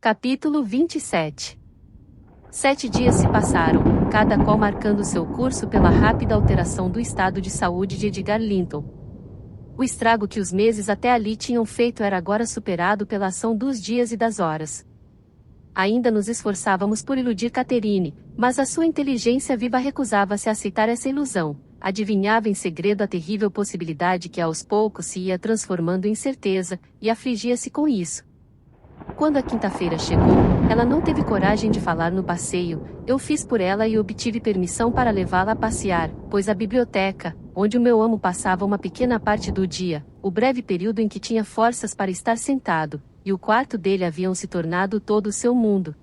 Capítulo 27. 7 dias se passaram, cada qual marcando seu curso pela rápida alteração do estado de saúde de Edgar Linton. O estrago que os meses até ali tinham feito era agora superado pela ação dos dias e das horas. Ainda nos esforçávamos por iludir Catherine, mas a sua inteligência viva recusava-se a aceitar essa ilusão. Adivinhava em segredo a terrível possibilidade que aos poucos se ia transformando em certeza, e afligia-se com isso. Quando a quinta-feira chegou, ela não teve coragem de falar no passeio. Eu fiz por ela e obtive permissão para levá-la a passear, pois a biblioteca, onde o meu amo passava uma pequena parte do dia, o breve período em que tinha forças para estar sentado, e o quarto dele haviam se tornado todo o seu mundo.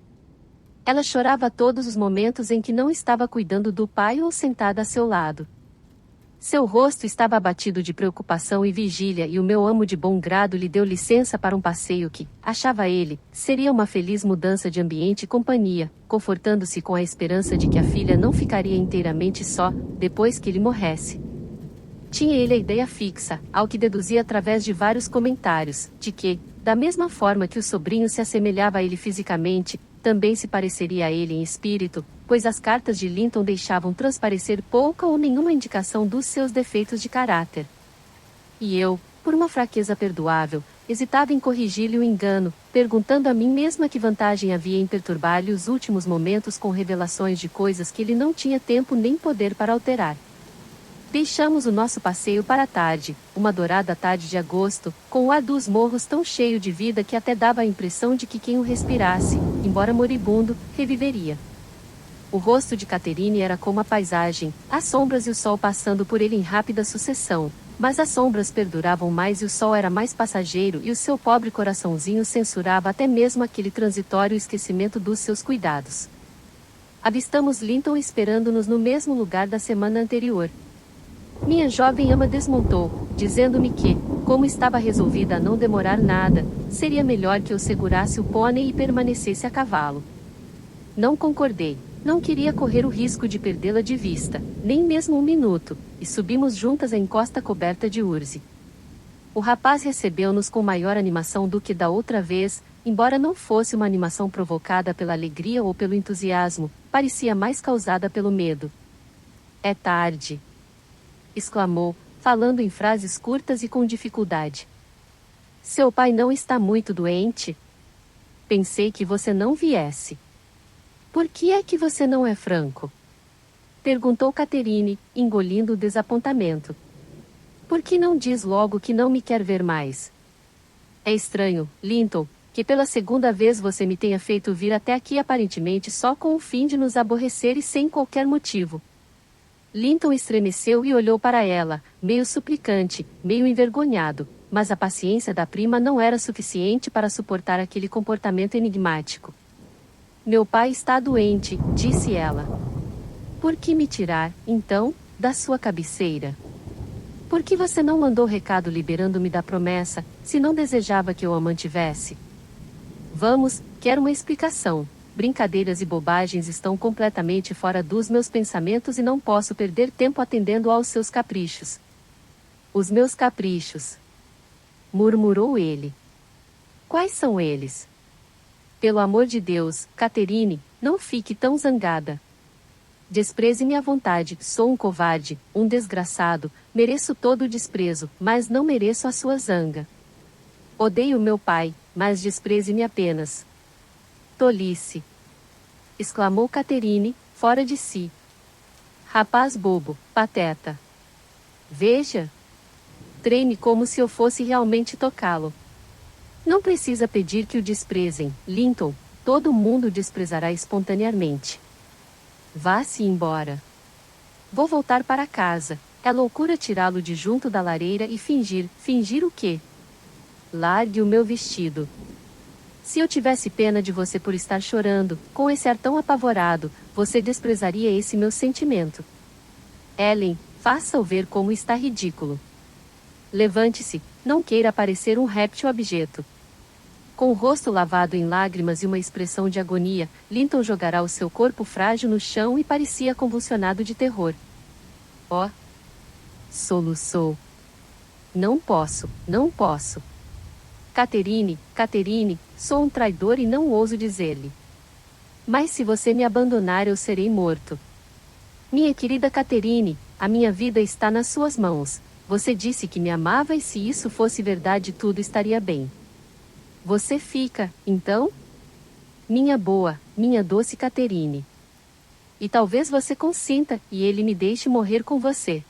Ela chorava todos os momentos em que não estava cuidando do pai ou sentada a seu lado. Seu rosto estava abatido de preocupação e vigília, e o meu amo de bom grado lhe deu licença para um passeio que, achava ele, seria uma feliz mudança de ambiente e companhia, confortando-se com a esperança de que a filha não ficaria inteiramente só, depois que ele morresse. Tinha ele a ideia fixa, ao que deduzia através de vários comentários, de que, da mesma forma que o sobrinho se assemelhava a ele fisicamente, também se pareceria a ele em espírito, pois as cartas de Linton deixavam transparecer pouca ou nenhuma indicação dos seus defeitos de caráter. E eu, por uma fraqueza perdoável, hesitava em corrigir-lhe o engano, perguntando a mim mesma que vantagem havia em perturbar-lhe os últimos momentos com revelações de coisas que ele não tinha tempo nem poder para alterar. Deixamos o nosso passeio para a tarde, uma dourada tarde de agosto, com o ar dos morros tão cheio de vida que até dava a impressão de que quem o respirasse, embora moribundo, reviveria. O rosto de Catherine era como a paisagem, as sombras e o sol passando por ele em rápida sucessão, mas as sombras perduravam mais e o sol era mais passageiro, e o seu pobre coraçãozinho censurava até mesmo aquele transitório esquecimento dos seus cuidados. Avistamos Linton esperando-nos no mesmo lugar da semana anterior. Minha jovem ama desmontou, dizendo-me que, como estava resolvida a não demorar nada, seria melhor que eu segurasse o pônei e permanecesse a cavalo. Não concordei. Não queria correr o risco de perdê-la de vista, nem mesmo um minuto, e subimos juntas a encosta coberta de urze. O rapaz recebeu-nos com maior animação do que da outra vez, embora não fosse uma animação provocada pela alegria ou pelo entusiasmo, parecia mais causada pelo medo. "É tarde!" exclamou, falando em frases curtas e com dificuldade. "Seu pai não está muito doente? Pensei que você não viesse." "Por que é que você não é franco?" perguntou Catherine, engolindo o desapontamento. "Por que não diz logo que não me quer ver mais?" "É estranho, Linton, que pela segunda vez você me tenha feito vir até aqui aparentemente só com o fim de nos aborrecer e sem qualquer motivo." Linton estremeceu e olhou para ela, meio suplicante, meio envergonhado, mas a paciência da prima não era suficiente para suportar aquele comportamento enigmático. "Meu pai está doente", disse ela. "Por que me tirar, então, da sua cabeceira? Por que você não mandou recado liberando-me da promessa, se não desejava que eu a mantivesse?" "Vamos, quero uma explicação. Brincadeiras e bobagens estão completamente fora dos meus pensamentos e não posso perder tempo atendendo aos seus caprichos." "Os meus caprichos?" murmurou ele. "Quais são eles?" "Pelo amor de Deus, Catherine, não fique tão zangada. Despreze-me à vontade, sou um covarde, um desgraçado, mereço todo o desprezo, mas não mereço a sua zanga. Odeio meu pai, mas despreze-me apenas." "Tolice!" exclamou Catherine, fora de si. "Rapaz bobo, pateta. Veja. Treme como se eu fosse realmente tocá-lo. Não precisa pedir que o desprezem, Linton, todo mundo desprezará espontaneamente. Vá-se embora." "Vou voltar para casa. É loucura tirá-lo de junto da lareira e fingir o quê?" "Largue o meu vestido." "Se eu tivesse pena de você por estar chorando, com esse ar tão apavorado, você desprezaria esse meu sentimento. Ellen, faça-o ver como está ridículo. Levante-se, não queira parecer um réptil abjeto." Com o rosto lavado em lágrimas e uma expressão de agonia, Linton jogara o seu corpo frágil no chão e parecia convulsionado de terror. "Oh!" soluçou. Não posso. Catherine, sou um traidor e não ouso dizer-lhe. Mas se você me abandonar eu serei morto. Minha querida Catherine, a minha vida está nas suas mãos. Você disse que me amava e se isso fosse verdade tudo estaria bem. Você fica, então? Minha boa, minha doce Catherine. E talvez você consinta, e ele me deixe morrer com você.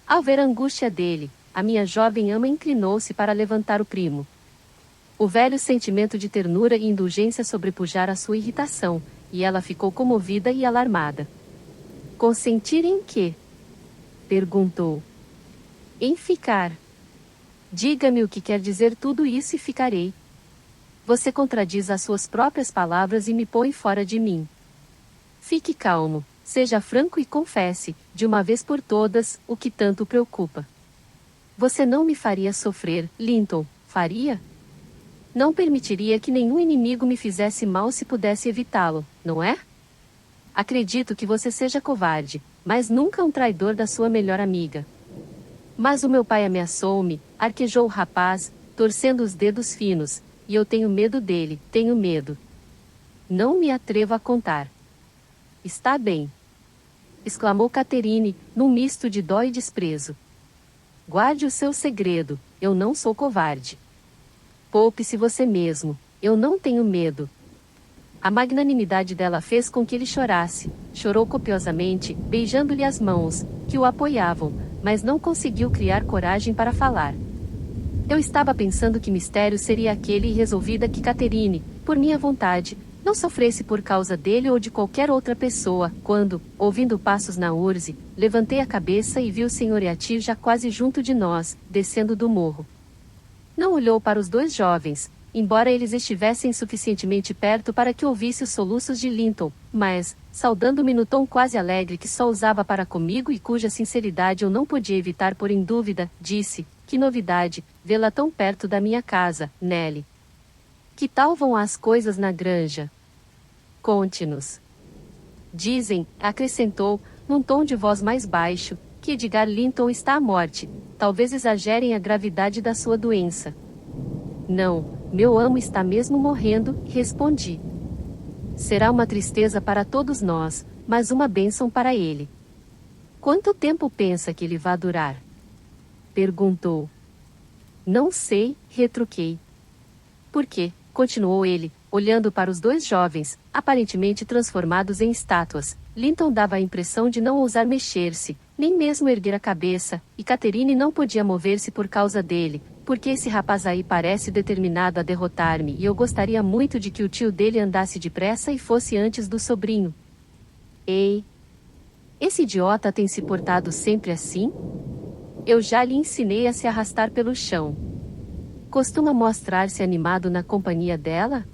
Ao ver a angústia dele, a minha jovem ama inclinou-se para levantar o primo. O velho sentimento de ternura e indulgência sobrepujara a sua irritação, e ela ficou comovida e alarmada. Consentir em quê? Perguntou. Em ficar. Diga-me o que quer dizer tudo isso e ficarei. Você contradiz as suas próprias palavras e me põe fora de mim. Fique calmo, seja franco e confesse, de uma vez por todas, o que tanto o preocupa. Você não me faria sofrer, Linton, faria? Não permitiria que nenhum inimigo me fizesse mal se pudesse evitá-lo, não é? Acredito que você seja covarde, mas nunca um traidor da sua melhor amiga. Mas o meu pai ameaçou-me, arquejou o rapaz, torcendo os dedos finos, e eu tenho medo dele, tenho medo. Não me atrevo a contar. Está bem. Exclamou Catherine, num misto de dó e desprezo. Guarde o seu segredo, eu não sou covarde. Poupe-se você mesmo, eu não tenho medo. A magnanimidade dela fez com que ele chorasse, chorou copiosamente, beijando-lhe as mãos, que o apoiavam, mas não conseguiu criar coragem para falar. Eu estava pensando que mistério seria aquele e resolvida que Catherine, por minha vontade, não sofresse por causa dele ou de qualquer outra pessoa, quando, ouvindo passos na urze, levantei a cabeça e vi o Sr. Yati já quase junto de nós, descendo do morro. Não olhou para os dois jovens, embora eles estivessem suficientemente perto para que ouvisse os soluços de Linton, mas, saudando-me no tom quase alegre que só usava para comigo e cuja sinceridade eu não podia evitar pôr em dúvida, disse, que novidade, vê-la tão perto da minha casa, Nelly. Que tal vão as coisas na granja? Conte-nos. Dizem, acrescentou, num tom de voz mais baixo, que Edgar Linton está à morte, talvez exagerem a gravidade da sua doença. Não, meu amo está mesmo morrendo, respondi. Será uma tristeza para todos nós, mas uma bênção para ele. Quanto tempo pensa que ele vai durar? Perguntou. Não sei, retruquei. Por quê? Continuou ele, olhando para os dois jovens, aparentemente transformados em estátuas. Linton dava a impressão de não ousar mexer-se, nem mesmo erguer a cabeça, e Catherine não podia mover-se por causa dele, porque esse rapaz aí parece determinado a derrotar-me e eu gostaria muito de que o tio dele andasse depressa e fosse antes do sobrinho. Ei! Esse idiota tem se portado sempre assim? Eu já lhe ensinei a se arrastar pelo chão. Costuma mostrar-se animado na companhia dela?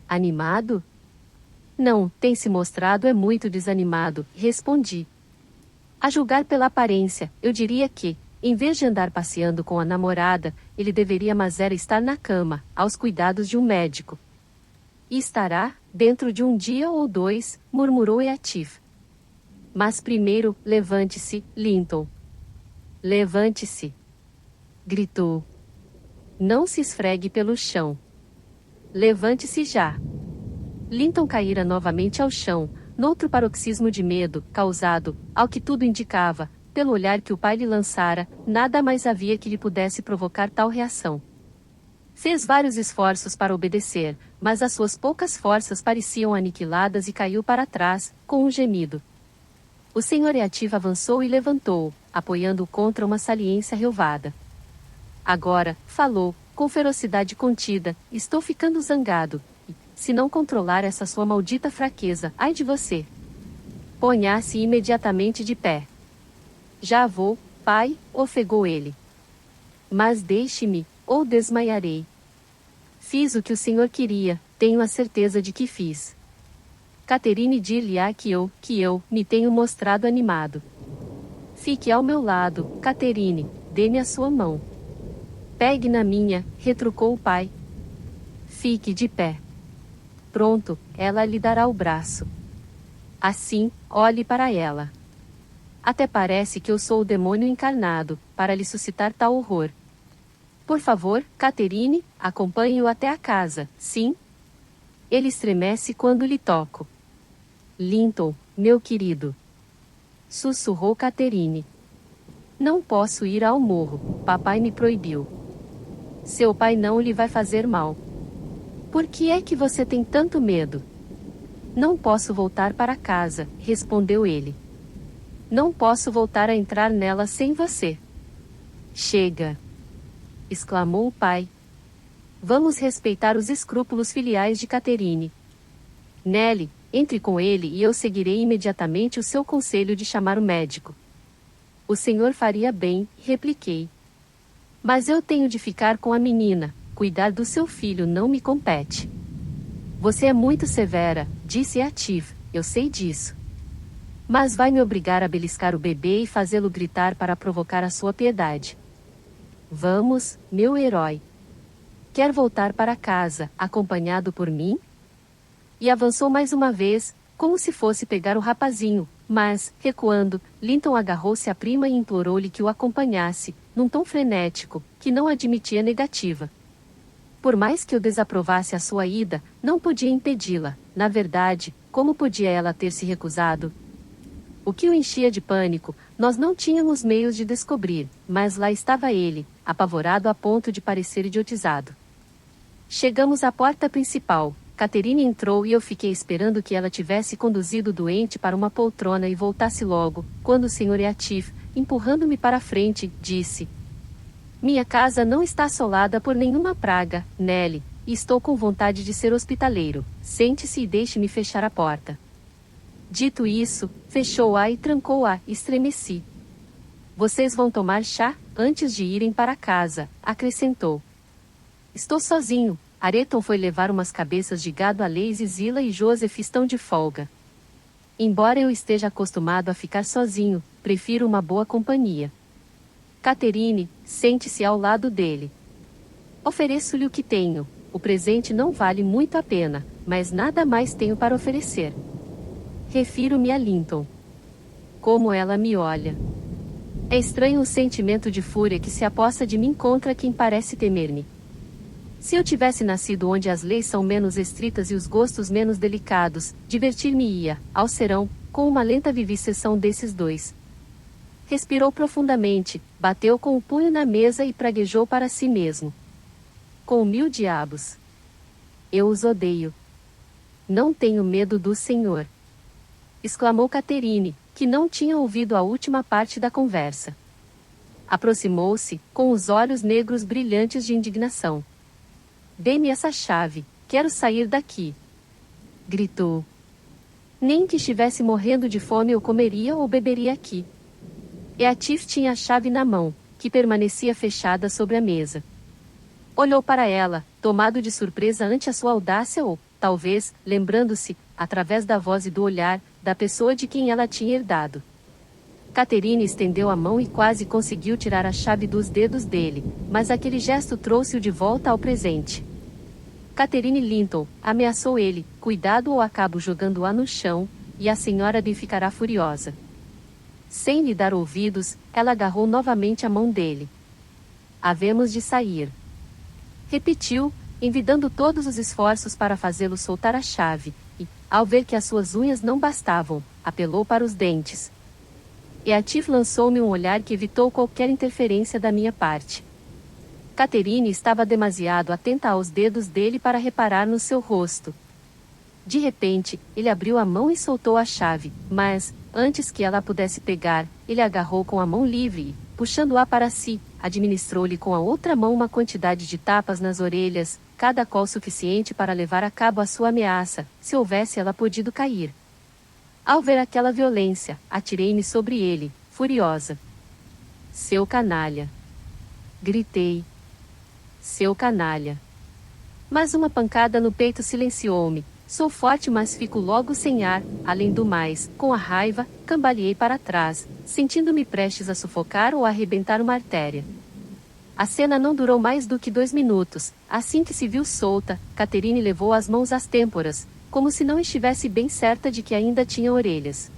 Animado? Não, tem se mostrado é muito desanimado, respondi. A julgar pela aparência, eu diria que, em vez de andar passeando com a namorada, ele deveria mas era estar na cama, aos cuidados de um médico. E estará, dentro de um dia ou dois, murmurou Eatif. Mas primeiro, levante-se, Linton. Levante-se! Gritou. Não se esfregue pelo chão. Levante-se já! Linton caíra novamente ao chão, noutro paroxismo de medo, causado, ao que tudo indicava, pelo olhar que o pai lhe lançara, nada mais havia que lhe pudesse provocar tal reação. Fez vários esforços para obedecer, mas as suas poucas forças pareciam aniquiladas e caiu para trás, com um gemido. O Sr. Eatif avançou e levantou-o, apoiando-o contra uma saliência relvada. Agora, falou, com ferocidade contida, estou ficando zangado, e, se não controlar essa sua maldita fraqueza, ai de você. Ponha-se imediatamente de pé. Já vou, pai, ofegou ele. Mas deixe-me, ou desmaiarei. Fiz o que o senhor queria, tenho a certeza de que fiz. Catherine dir-lhe-á que eu, me tenho mostrado animado. Fique ao meu lado, Catherine, dê-me a sua mão. Pegue na minha, retrucou o pai. Fique de pé. Pronto, ela lhe dará o braço. Assim, olhe para ela. Até parece que eu sou o demônio encarnado, para lhe suscitar tal horror. Por favor, Catherine, acompanhe-o até a casa, sim? Ele estremece quando lhe toco. Linton, meu querido. Sussurrou Catherine. Não posso ir ao morro, papai me proibiu. Seu pai não lhe vai fazer mal. Por que é que você tem tanto medo? Não posso voltar para casa, respondeu ele. Não posso voltar a entrar nela sem você. Chega! Exclamou o pai. Vamos respeitar os escrúpulos filiais de Catherine. Nelly, entre com ele e eu seguirei imediatamente o seu conselho de chamar o médico. O senhor faria bem, repliquei. Mas eu tenho de ficar com a menina, cuidar do seu filho não me compete. Você é muito severa, disse Atif, eu sei disso. Mas vai me obrigar a beliscar o bebê e fazê-lo gritar para provocar a sua piedade. Vamos, meu herói. Quer voltar para casa, acompanhado por mim? E avançou mais uma vez, como se fosse pegar o rapazinho, mas, recuando, Linton agarrou-se à prima e implorou-lhe que o acompanhasse, num tom frenético, que não admitia negativa. Por mais que eu desaprovasse a sua ida, não podia impedi-la. Na verdade, como podia ela ter se recusado? O que o enchia de pânico, nós não tínhamos meios de descobrir, mas lá estava ele, apavorado a ponto de parecer idiotizado. Chegamos à porta principal. Catherine entrou e eu fiquei esperando que ela tivesse conduzido o doente para uma poltrona e voltasse logo, quando o Sr. Atif, empurrando-me para a frente, disse: Minha casa não está assolada por nenhuma praga, Nelly, e estou com vontade de ser hospitaleiro. Sente-se e deixe-me fechar a porta. Dito isso, fechou-a e trancou-a, estremeci. Vocês vão tomar chá, antes de irem para casa, acrescentou. Estou sozinho. Areton foi levar umas cabeças de gado a Lazy Zilla e Joseph estão de folga. Embora eu esteja acostumado a ficar sozinho, prefiro uma boa companhia. Catherine, sente-se ao lado dele. Ofereço-lhe o que tenho. O presente não vale muito a pena, mas nada mais tenho para oferecer. Refiro-me a Linton. Como ela me olha. É estranho o sentimento de fúria que se apossa de mim contra quem parece temer-me. Se eu tivesse nascido onde as leis são menos estritas e os gostos menos delicados, divertir-me-ia, ao serão, com uma lenta vivisseção desses dois. Respirou profundamente, bateu com o punho na mesa e praguejou para si mesmo. Com 1000 diabos. Eu os odeio. Não tenho medo do Senhor. Exclamou Catherine, que não tinha ouvido a última parte da conversa. Aproximou-se, com os olhos negros brilhantes de indignação. Dê-me essa chave, quero sair daqui. Gritou. Nem que estivesse morrendo de fome eu comeria ou beberia aqui. Eatif tinha a chave na mão, que permanecia fechada sobre a mesa. Olhou para ela, tomado de surpresa ante a sua audácia ou, talvez, lembrando-se, através da voz e do olhar, da pessoa de quem ela tinha herdado. Catherine estendeu a mão e quase conseguiu tirar a chave dos dedos dele, mas aquele gesto trouxe-o de volta ao presente. Catherine Linton, ameaçou ele, cuidado ou acabo jogando-a no chão, e a senhora lhe ficará furiosa. Sem lhe dar ouvidos, ela agarrou novamente a mão dele. Havemos de sair. Repetiu, envidando todos os esforços para fazê-lo soltar a chave, e, ao ver que as suas unhas não bastavam, apelou para os dentes. Eatif lançou-me um olhar que evitou qualquer interferência da minha parte. Catherine estava demasiado atenta aos dedos dele para reparar no seu rosto. De repente, ele abriu a mão e soltou a chave, mas, antes que ela pudesse pegar, ele agarrou com a mão livre e, puxando-a para si, administrou-lhe com a outra mão uma quantidade de tapas nas orelhas, cada qual suficiente para levar a cabo a sua ameaça, se houvesse ela podido cair. Ao ver aquela violência, atirei-me sobre ele, furiosa. Seu canalha! Gritei. Seu canalha! Mas uma pancada no peito silenciou-me. Sou forte, mas fico logo sem ar. Além do mais, com a raiva, cambaleei para trás, sentindo-me prestes a sufocar ou a arrebentar uma artéria. A cena não durou mais do que 2 minutos. Assim que se viu solta, Catherine levou as mãos às têmporas, como se não estivesse bem certa de que ainda tinha orelhas.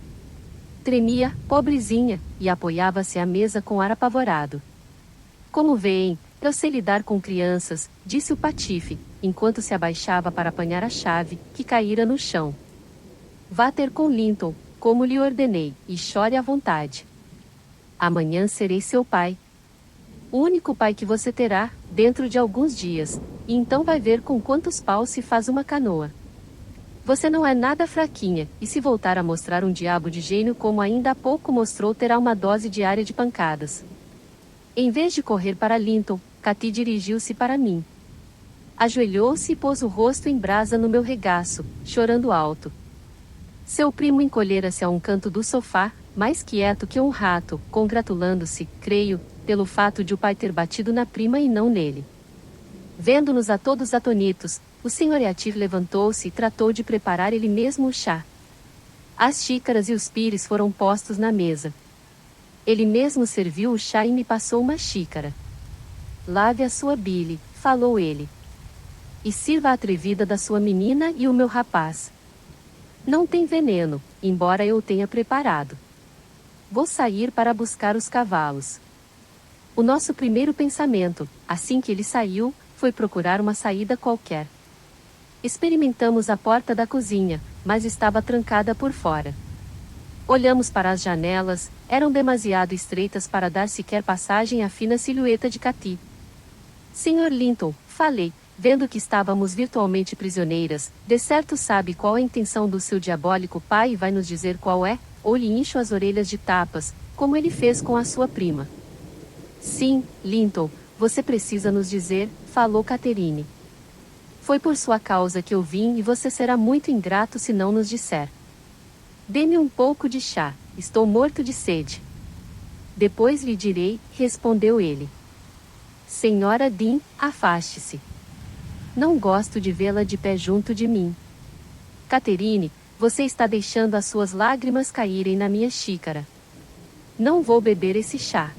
Tremia, pobrezinha, e apoiava-se à mesa com ar apavorado. Como veem, Eu sei lidar com crianças, disse o Patife, enquanto se abaixava para apanhar a chave, que caíra no chão. Vá ter com Linton, como lhe ordenei, e chore à vontade. Amanhã serei seu pai. O único pai que você terá, dentro de alguns dias, e então vai ver com quantos paus se faz uma canoa. Você não é nada fraquinha, e se voltar a mostrar um diabo de gênio como ainda há pouco mostrou, terá uma dose diária de pancadas. Em vez de correr para Linton, Cathy dirigiu-se para mim. Ajoelhou-se e pôs o rosto em brasa no meu regaço, chorando alto. Seu primo encolhera-se a um canto do sofá, mais quieto que um rato, congratulando-se, creio, pelo fato de o pai ter batido na prima e não nele. Vendo-nos a todos atonitos, o Sr. Yatif levantou-se e tratou de preparar ele mesmo o chá. As xícaras e os pires foram postos na mesa. Ele mesmo serviu o chá e me passou uma xícara. Lave a sua bile, falou ele. E sirva a atrevida da sua menina e o meu rapaz. Não tem veneno, embora eu o tenha preparado. Vou sair para buscar os cavalos. O nosso primeiro pensamento, assim que ele saiu, foi procurar uma saída qualquer. Experimentamos a porta da cozinha, mas estava trancada por fora. Olhamos para as janelas, eram demasiado estreitas para dar sequer passagem à fina silhueta de Cathy. Sr. Linton, falei, vendo que estávamos virtualmente prisioneiras, de certo sabe qual a intenção do seu diabólico pai e vai nos dizer qual é, ou lhe incho as orelhas de tapas, como ele fez com a sua prima. Sim, Linton, você precisa nos dizer, falou Catherine. Foi por sua causa que eu vim e você será muito ingrato se não nos disser. Dê-me um pouco de chá, estou morto de sede. Depois lhe direi, respondeu ele. Senhora Dean, afaste-se. Não gosto de vê-la de pé junto de mim. Catherine, você está deixando as suas lágrimas caírem na minha xícara. Não vou beber esse chá.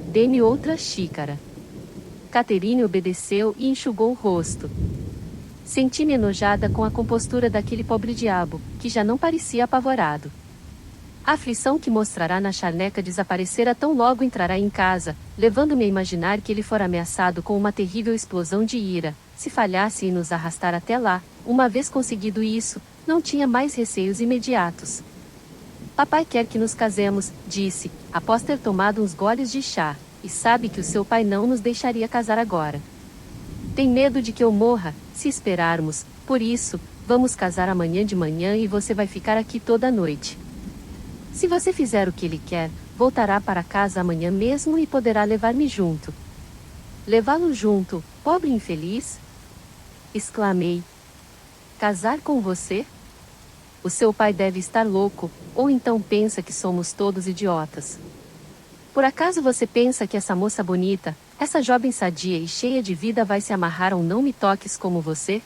Dê-me outra xícara. Catherine obedeceu e enxugou o rosto. Senti-me enojada com a compostura daquele pobre diabo, que já não parecia apavorado. A aflição que mostrará na charneca desaparecera tão logo entrará em casa, levando-me a imaginar que ele fora ameaçado com uma terrível explosão de ira, se falhasse em nos arrastar até lá. Uma vez conseguido isso, não tinha mais receios imediatos. Papai quer que nos casemos, disse, após ter tomado uns goles de chá, e sabe que o seu pai não nos deixaria casar agora. Tem medo de que eu morra, se esperarmos, por isso, vamos casar amanhã de manhã e você vai ficar aqui toda a noite. Se você fizer o que ele quer, voltará para casa amanhã mesmo e poderá levar-me junto. Levá-lo junto, pobre infeliz? Exclamei. Casar com você? O seu pai deve estar louco, ou então pensa que somos todos idiotas. Por acaso você pensa que essa moça bonita, essa jovem sadia e cheia de vida vai se amarrar a um não me toques como você?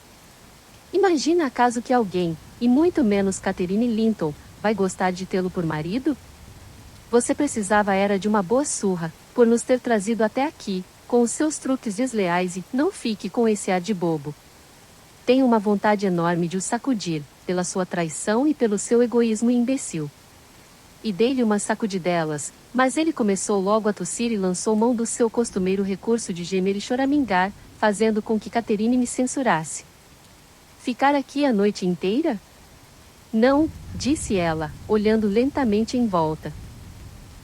Imagina acaso que alguém, e muito menos Catherine Linton, vai gostar de tê-lo por marido? Você precisava era de uma boa surra, por nos ter trazido até aqui, com os seus truques desleais e não fique com esse ar de bobo. Tenho uma vontade enorme de o sacudir, pela sua traição e pelo seu egoísmo imbecil. E dei-lhe umas sacudidelas, mas ele começou logo a tossir e lançou mão do seu costumeiro recurso de gemer e choramingar, fazendo com que Catherine me censurasse. Ficar aqui a noite inteira? Não, disse ela, olhando lentamente em volta.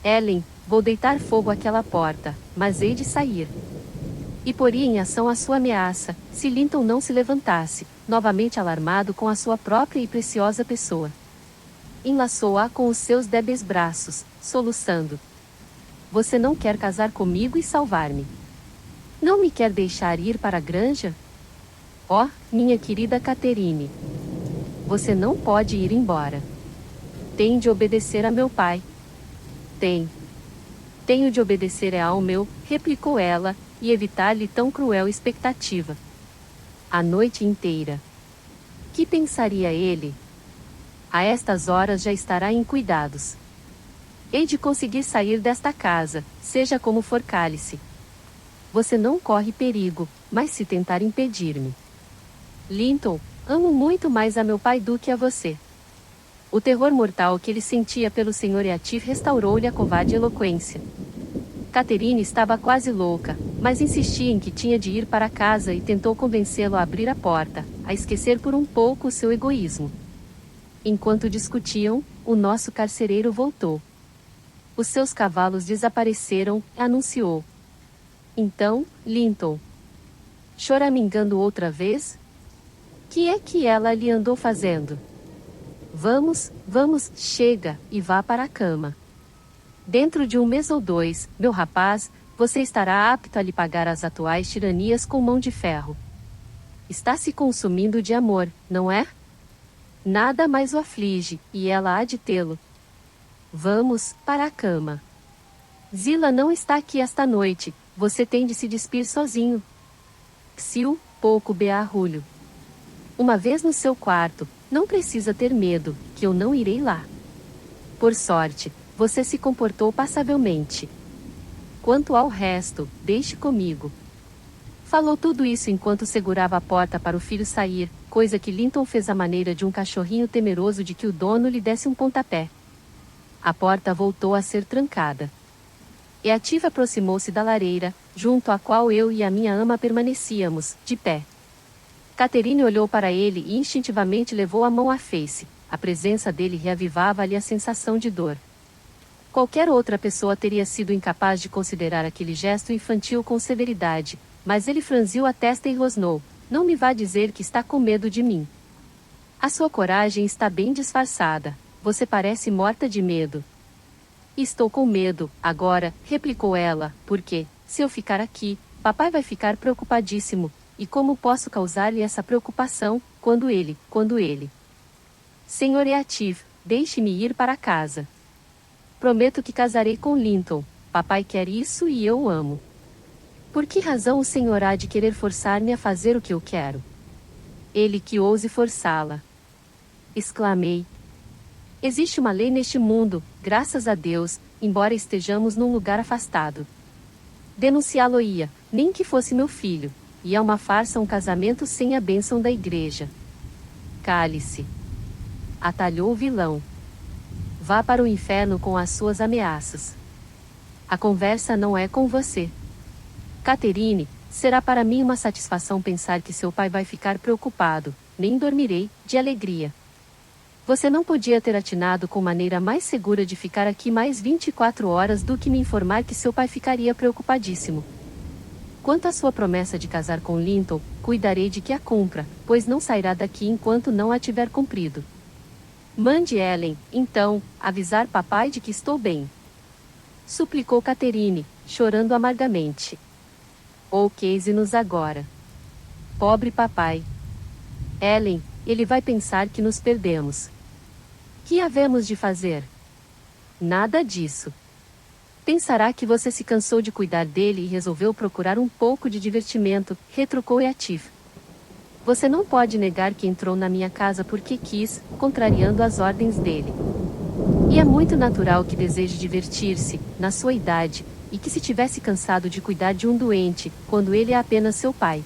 Ellen, vou deitar fogo àquela porta, mas hei de sair. E poria em ação a sua ameaça, se Linton não se levantasse, novamente alarmado com a sua própria e preciosa pessoa. Enlaçou-a com os seus débeis braços, soluçando. Você não quer casar comigo e salvar-me? Não me quer deixar ir para a granja? Oh, minha querida Catherine! Você não pode ir embora. Tem de obedecer a meu pai. Tenho de obedecer ao meu, replicou ela, e evitar-lhe tão cruel expectativa. A noite inteira. Que pensaria ele? A estas horas já estará em cuidados. Hei de conseguir sair desta casa, seja como for cálice. Você não corre perigo, mas se tentar impedir-me. Linton, amo muito mais a meu pai do que a você. O terror mortal que ele sentia pelo Sr. Yatif restaurou-lhe a covarde eloquência. Catherine estava quase louca, mas insistia em que tinha de ir para casa e tentou convencê-lo a abrir a porta, a esquecer por um pouco o seu egoísmo. Enquanto discutiam, o nosso carcereiro voltou. Os seus cavalos desapareceram, anunciou. Então, Linton. Choramingando outra vez? Que é que ela lhe andou fazendo? Vamos, chega, e vá para a cama. Dentro de um mês ou dois, meu rapaz, você estará apto a lhe pagar as atuais tiranias com mão de ferro. Está se consumindo de amor, não é? Nada mais o aflige, e ela há de tê-lo. Vamos, para a cama. Zila não está aqui esta noite, você tem de se despir sozinho. Psiu, pouco bearrulho. Uma vez no seu quarto, não precisa ter medo, que eu não irei lá. Por sorte, você se comportou passavelmente. Quanto ao resto, deixe comigo. Falou tudo isso enquanto segurava a porta para o filho sair, coisa que Linton fez à maneira de um cachorrinho temeroso de que o dono lhe desse um pontapé. A porta voltou a ser trancada. E a Tiva aproximou-se da lareira, junto à qual eu e a minha ama permanecíamos, de pé. Catherine olhou para ele e instintivamente levou a mão à face. A presença dele reavivava-lhe a sensação de dor. Qualquer outra pessoa teria sido incapaz de considerar aquele gesto infantil com severidade, mas ele franziu a testa e rosnou: não me vá dizer que está com medo de mim. A sua coragem está bem disfarçada, você parece morta de medo. Estou com medo, agora, replicou ela, porque, se eu ficar aqui, papai vai ficar preocupadíssimo, e como posso causar-lhe essa preocupação, quando ele... Senhor Eativ, deixe-me ir para casa. Prometo que casarei com Linton, papai quer isso e eu o amo. Por que razão o senhor há de querer forçar-me a fazer o que eu quero? Ele que ouse forçá-la. Exclamei. Existe uma lei neste mundo, graças a Deus, embora estejamos num lugar afastado. Denunciá-lo-ia, nem que fosse meu filho, e é uma farsa um casamento sem a bênção da igreja. Cale-se. Atalhou o vilão. Vá para o inferno com as suas ameaças. A conversa não é com você. Catherine, será para mim uma satisfação pensar que seu pai vai ficar preocupado, nem dormirei, de alegria. Você não podia ter atinado com maneira mais segura de ficar aqui mais 24 horas do que me informar que seu pai ficaria preocupadíssimo. Quanto à sua promessa de casar com Linton, cuidarei de que a cumpra, pois não sairá daqui enquanto não a tiver cumprido. Mande Ellen, então, avisar papai de que estou bem. Suplicou Catherine, chorando amargamente. Ouqueise-nos agora. Pobre papai. Ellen, ele vai pensar que nos perdemos. Que havemos de fazer? Nada disso. Pensará que você se cansou de cuidar dele e resolveu procurar um pouco de divertimento, retrucou Eativ. Você não pode negar que entrou na minha casa porque quis, contrariando as ordens dele. E é muito natural que deseje divertir-se, na sua idade, e que se tivesse cansado de cuidar de um doente, quando ele é apenas seu pai.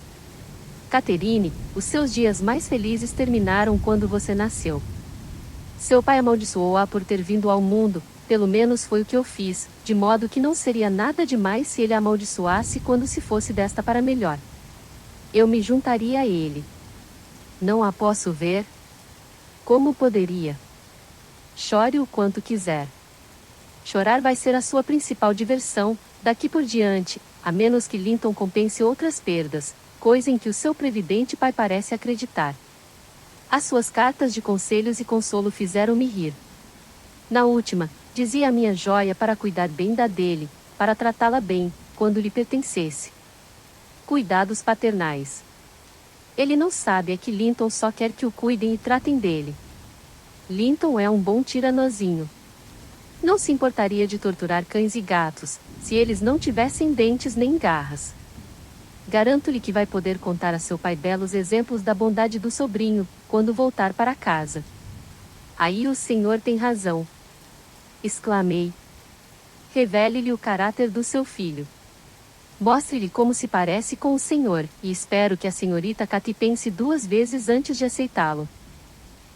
Catherine, os seus dias mais felizes terminaram quando você nasceu. Seu pai amaldiçoou-a por ter vindo ao mundo, pelo menos foi o que eu fiz, de modo que não seria nada demais se ele a amaldiçoasse quando se fosse desta para melhor. Eu me juntaria a ele. Não a posso ver? Como poderia? Chore o quanto quiser. Chorar vai ser a sua principal diversão, daqui por diante, a menos que Linton compense outras perdas, coisa em que o seu previdente pai parece acreditar. As suas cartas de conselhos e consolo fizeram-me rir. Na última, dizia a minha joia para cuidar bem da dele, para tratá-la bem, quando lhe pertencesse. Cuidados paternais. Ele não sabe é que Linton só quer que o cuidem e tratem dele. Linton é um bom tiranozinho. Não se importaria de torturar cães e gatos, se eles não tivessem dentes nem garras. Garanto-lhe que vai poder contar a seu pai belos exemplos da bondade do sobrinho, quando voltar para casa. Aí o senhor tem razão. Exclamei. Revele-lhe o caráter do seu filho. Mostre-lhe como se parece com o senhor, e espero que a senhorita Cathy pense duas vezes antes de aceitá-lo.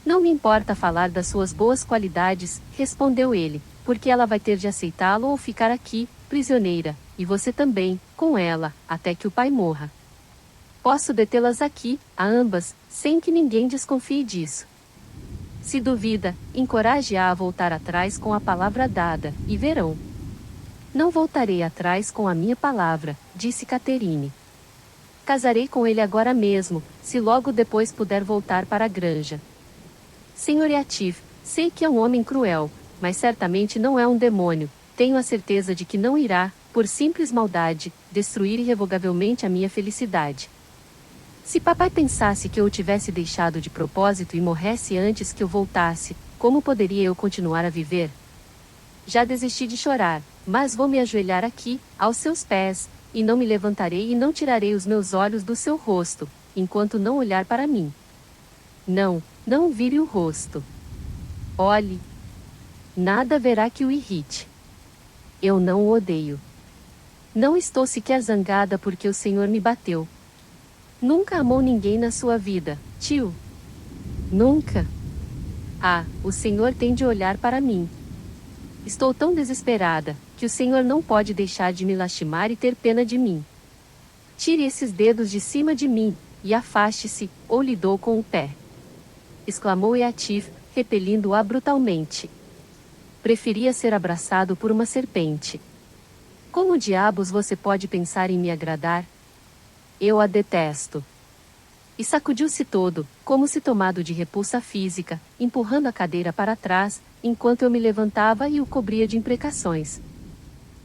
Não me importa falar das suas boas qualidades, respondeu ele, porque ela vai ter de aceitá-lo ou ficar aqui, prisioneira, e você também, com ela, até que o pai morra. Posso detê-las aqui, a ambas, sem que ninguém desconfie disso. Se duvida, encoraje-a a voltar atrás com a palavra dada, e verão. Não voltarei atrás com a minha palavra, disse Catherine. Casarei com ele agora mesmo, se logo depois puder voltar para a granja. Sr. Yatif, sei que é um homem cruel, mas certamente não é um demônio. Tenho a certeza de que não irá, por simples maldade, destruir irrevogavelmente a minha felicidade. Se papai pensasse que eu o tivesse deixado de propósito e morresse antes que eu voltasse, como poderia eu continuar a viver? Já desisti de chorar, mas vou me ajoelhar aqui, aos seus pés, e não me levantarei e não tirarei os meus olhos do seu rosto, enquanto não olhar para mim. Não, não vire o rosto. Olhe. Nada verá que o irrite. Eu não o odeio. Não estou sequer zangada porque o Senhor me bateu. Nunca amou ninguém na sua vida, tio. Nunca. Ah, o Senhor tem de olhar para mim. Estou tão desesperada, que o Senhor não pode deixar de me lastimar e ter pena de mim. Tire esses dedos de cima de mim, e afaste-se, ou lhe dou com o pé. Exclamou Yatif, repelindo-a brutalmente. Preferia ser abraçado por uma serpente. Como diabos você pode pensar em me agradar? Eu a detesto. E sacudiu-se todo, como se tomado de repulsa física, empurrando a cadeira para trás, enquanto eu me levantava e o cobria de imprecações.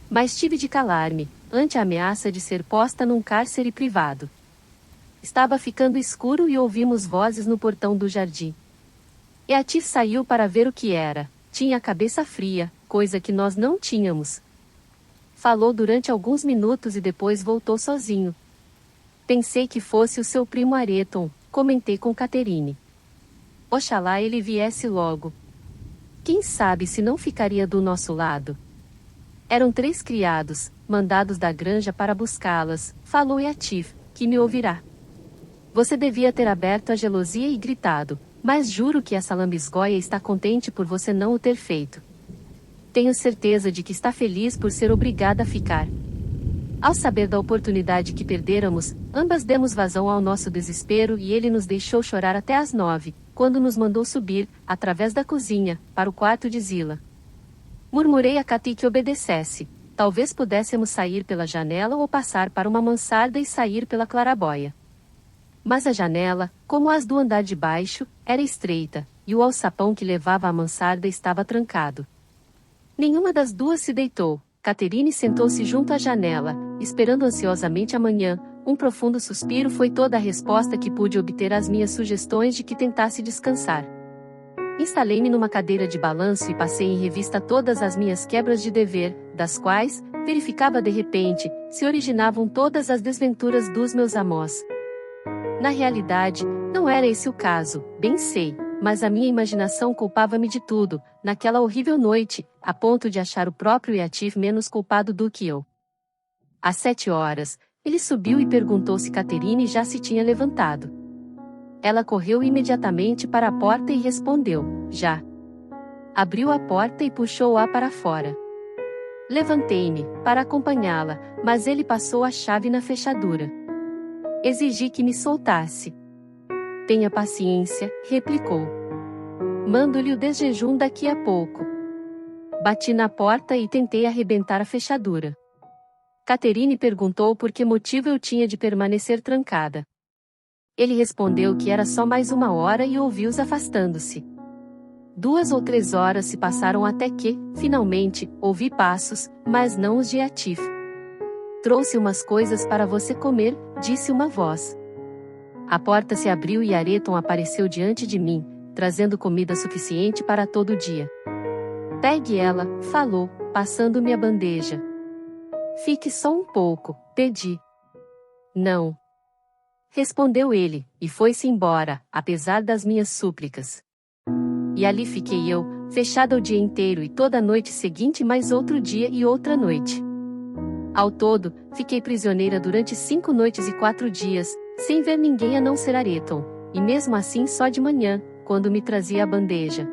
Mas tive de calar-me, ante a ameaça de ser posta num cárcere privado. Estava ficando escuro e ouvimos vozes no portão do jardim. Yatif saiu para ver o que era. Tinha a cabeça fria, coisa que nós não tínhamos. Falou durante alguns minutos e depois voltou sozinho. Pensei que fosse o seu primo Areton, comentei com Catherine. Oxalá ele viesse logo. Quem sabe se não ficaria do nosso lado? Eram 3 criados, mandados da granja para buscá-las, falou Yatif, que me ouvirá. Você devia ter aberto a gelosia e gritado, mas juro que essa lambisgoia está contente por você não o ter feito. Tenho certeza de que está feliz por ser obrigada a ficar. Ao saber da oportunidade que perdêramos, ambas demos vazão ao nosso desespero e ele nos deixou chorar até às 9, quando nos mandou subir, através da cozinha, para o quarto de Zila. Murmurei a Cati que obedecesse. Talvez pudéssemos sair pela janela ou passar para uma mansarda e sair pela claraboia. Mas a janela, como as do andar de baixo, era estreita, e o alçapão que levava à mansarda estava trancado. Nenhuma das duas se deitou. Catherine sentou-se junto à janela, esperando ansiosamente a manhã. Um profundo suspiro foi toda a resposta que pude obter às minhas sugestões de que tentasse descansar. Instalei-me numa cadeira de balanço e passei em revista todas as minhas quebras de dever, das quais, verificava de repente, se originavam todas as desventuras dos meus amós. Na realidade, não era esse o caso, bem sei, mas a minha imaginação culpava-me de tudo, naquela horrível noite, a ponto de achar o próprio Yatif menos culpado do que eu. Às 7 horas, ele subiu e perguntou se Catherine já se tinha levantado. Ela correu imediatamente para a porta e respondeu, já. Abriu a porta e puxou-a para fora. Levantei-me, para acompanhá-la, mas ele passou a chave na fechadura. Exigi que me soltasse. Tenha paciência, replicou. Mando-lhe o desjejum daqui a pouco. Bati na porta e tentei arrebentar a fechadura. Catherine perguntou por que motivo eu tinha de permanecer trancada. Ele respondeu que era só mais 1 hora e ouvi-os afastando-se. 2 ou 3 horas se passaram até que, finalmente, ouvi passos, mas não os de Yatif. Trouxe umas coisas para você comer, disse uma voz. A porta se abriu e Areton apareceu diante de mim, trazendo comida suficiente para todo o dia. Pegue ela, falou, passando-me a bandeja. Fique só um pouco, pedi. Não. Respondeu ele, e foi-se embora, apesar das minhas súplicas. E ali fiquei eu, fechada o dia inteiro e toda a noite seguinte mais outro dia e outra noite. Ao todo, fiquei prisioneira durante 5 noites e 4 dias, sem ver ninguém a não ser Areton, e mesmo assim só de manhã, quando me trazia a bandeja.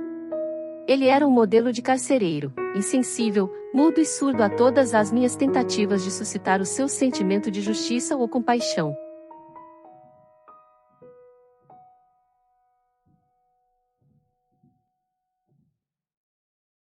Ele era um modelo de carcereiro, insensível, mudo e surdo a todas as minhas tentativas de suscitar o seu sentimento de justiça ou compaixão.